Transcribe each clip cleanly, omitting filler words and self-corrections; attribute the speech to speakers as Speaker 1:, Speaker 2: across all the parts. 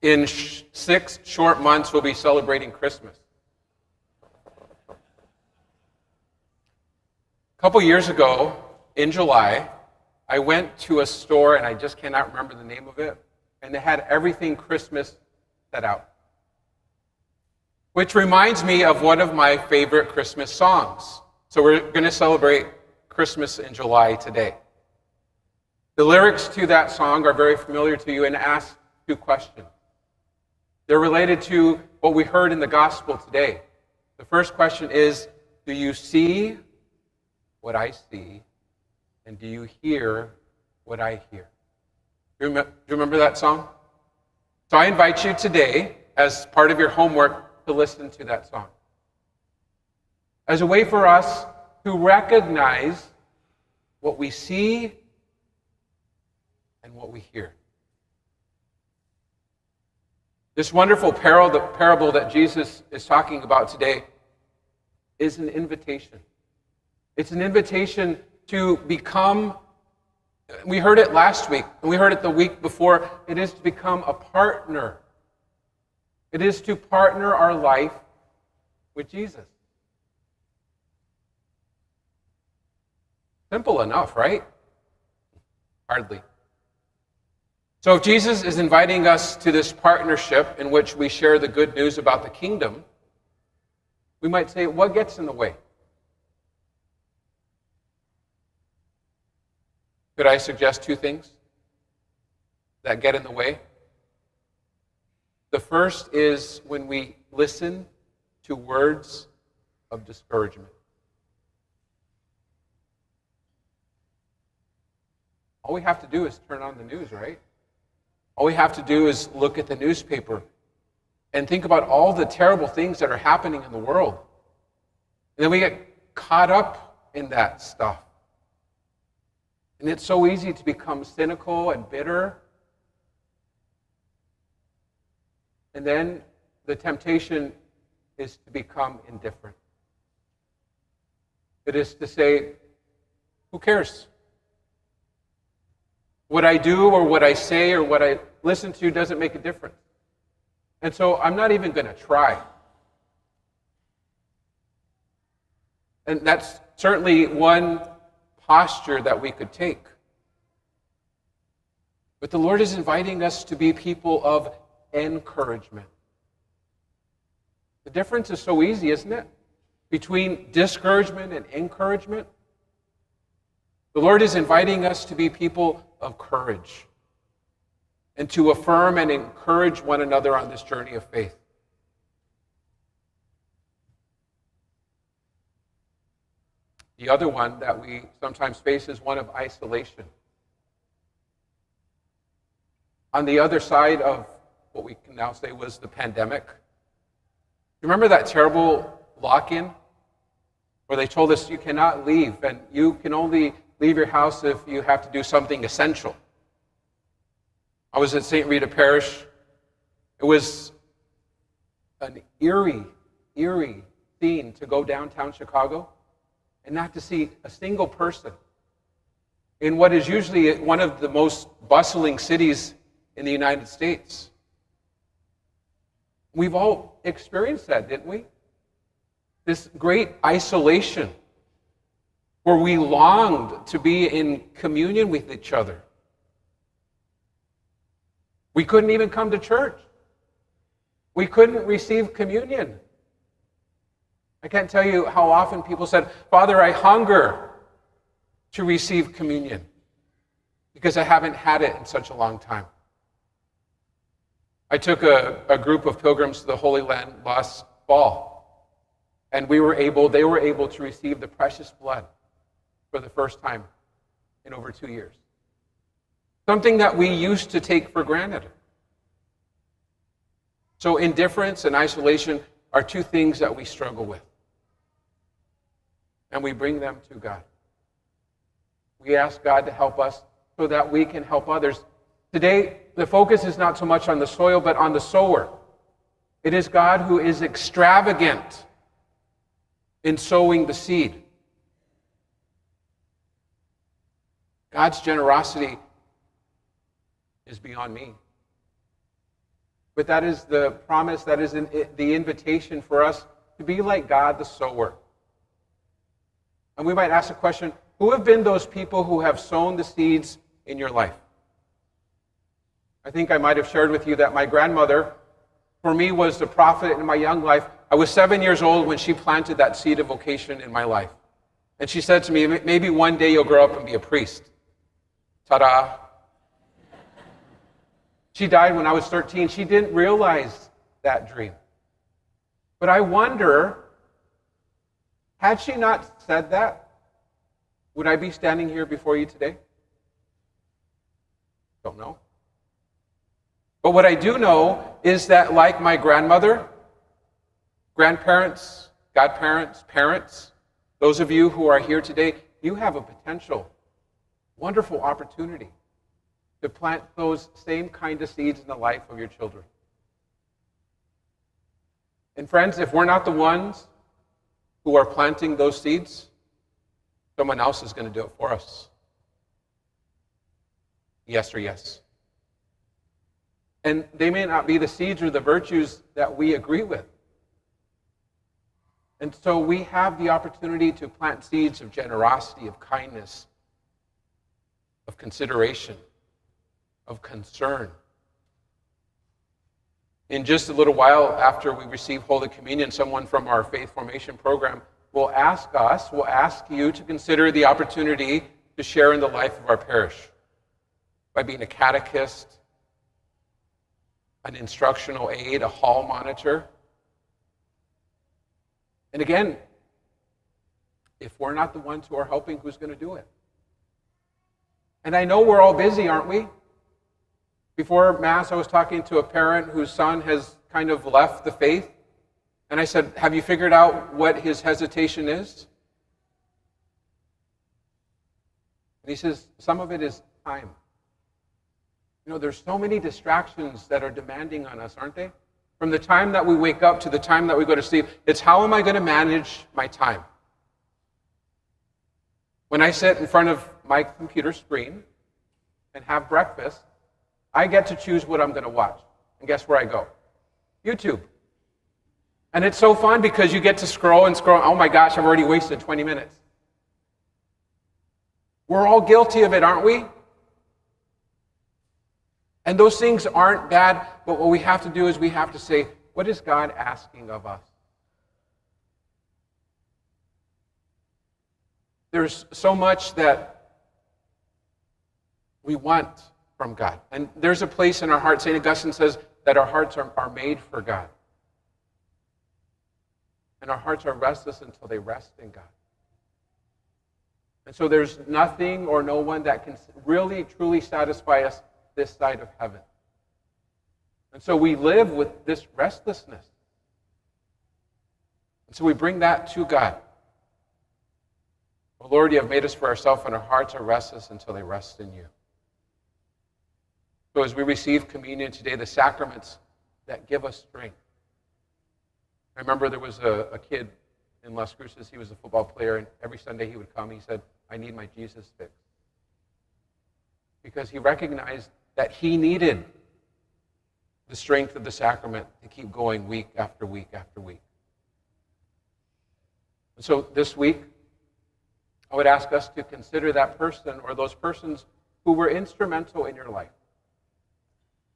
Speaker 1: In 6 short months, we'll be celebrating Christmas. A couple years ago, in July, I went to a store, and I just cannot remember the name of it, and they had everything Christmas set out. Which reminds me of one of my favorite Christmas songs. So we're going to celebrate Christmas in July today. The lyrics to that song are very familiar to you and ask 2 questions. They're related to what we heard in the gospel today. The first question is, do you see what I see? And do you hear what I hear? Do you remember that song? So I invite you today, as part of your homework, to listen to that song. As a way for us to recognize what we see and what we hear. This wonderful parable that Jesus is talking about today is an invitation. It's an invitation to become, we heard it last week, and we heard it the week before, it is to become a partner. It is to partner our life with Jesus. Simple enough, right? Hardly. So if Jesus is inviting us to this partnership in which we share the good news about the kingdom, we might say, what gets in the way? Could I suggest 2 things that get in the way? The first is when we listen to words of discouragement. All we have to do is turn on the news, right? All we have to do is look at the newspaper and think about all the terrible things that are happening in the world. And then we get caught up in that stuff. And it's so easy to become cynical and bitter. And then the temptation is to become indifferent. It is to say, who cares? What I do or what I say or what I listen to doesn't make a difference. And so I'm not even going to try. And that's certainly one posture that we could take. But the Lord is inviting us to be people of encouragement. The difference is so easy, isn't it? Between discouragement and encouragement. The Lord is inviting us to be people of courage and to affirm and encourage one another on this journey of faith. The other one that we sometimes face is one of isolation. On the other side of what we can now say was the pandemic, remember that terrible lock-in where they told us you cannot leave and you can only leave your house if you have to do something essential. I was at St. Rita Parish. It was an eerie scene to go downtown Chicago and not to see a single person in what is usually one of the most bustling cities in the United States. We've all experienced that, didn't we? This great isolation where we longed to be in communion with each other. We couldn't even come to church. We couldn't receive communion. I can't tell you how often people said, Father, I hunger to receive communion because I haven't had it in such a long time. I took a group of pilgrims to the Holy Land last fall, and they were able to receive the precious blood for the first time in over 2 years. Something that we used to take for granted. So indifference and isolation are 2 things that we struggle with. And we bring them to God. We ask God to help us so that we can help others. Today, the focus is not so much on the soil, but on the sower. It is God who is extravagant in sowing the seed. God's generosity is beyond me. But that is the promise, that is the invitation for us to be like God the sower. And we might ask the question, who have been those people who have sown the seeds in your life? I think I might have shared with you that my grandmother, for me, was the prophet in my young life. I was 7 years old when she planted that seed of vocation in my life. And she said to me, maybe one day you'll grow up and be a priest. Ta-da. She died when I was 13. She didn't realize that dream. But I wonder, had she not said that, would I be standing here before you today? Don't know. But what I do know is that, like my grandmother, grandparents, godparents, parents, those of you who are here today, you have a potential, wonderful opportunity to plant those same kind of seeds in the life of your children. And friends, if we're not the ones who are planting those seeds, someone else is going to do it for us. Yes or yes. And they may not be the seeds or the virtues that we agree with. And so we have the opportunity to plant seeds of generosity, of kindness, of consideration, of concern. In just a little while after we receive Holy Communion, someone from our faith formation program will ask you to consider the opportunity to share in the life of our parish by being a catechist, an instructional aide, a hall monitor. And again, if we're not the ones who are helping, who's going to do it? And I know we're all busy, aren't we? Before Mass, I was talking to a parent whose son has kind of left the faith. And I said, have you figured out what his hesitation is? And he says, some of it is time. You know, there's so many distractions that are demanding on us, aren't they? From the time that we wake up to the time that we go to sleep, it's how am I going to manage my time? When I sit in front of my computer screen and have breakfast, I get to choose what I'm going to watch. And guess where I go? YouTube. And it's so fun because you get to scroll and scroll. Oh my gosh, I've already wasted 20 minutes. We're all guilty of it, aren't we? And those things aren't bad, but what we have to do is we have to say, what is God asking of us? There's so much that we want from God. And there's a place in our heart, St. Augustine says, that our hearts are made for God. And our hearts are restless until they rest in God. And so there's nothing or no one that can really, truly satisfy us this side of heaven. And so we live with this restlessness. And so we bring that to God. Oh Lord, you have made us for ourselves, and our hearts are restless until they rest in you. So as we receive communion today, the sacraments that give us strength. I remember there was a kid in Las Cruces. He was a football player, and every Sunday he would come. He said, I need my Jesus fix. Because he recognized that he needed the strength of the sacrament to keep going week after week after week. And so this week, I would ask us to consider that person or those persons who were instrumental in your life,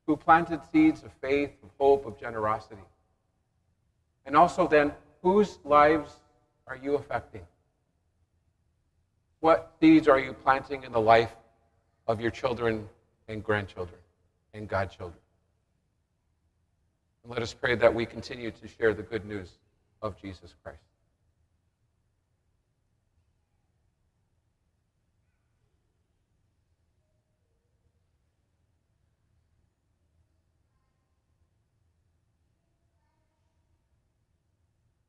Speaker 1: who planted seeds of faith, of hope, of generosity. And also then, whose lives are you affecting? What seeds are you planting in the life of your children and grandchildren and godchildren? And let us pray that we continue to share the good news of Jesus Christ.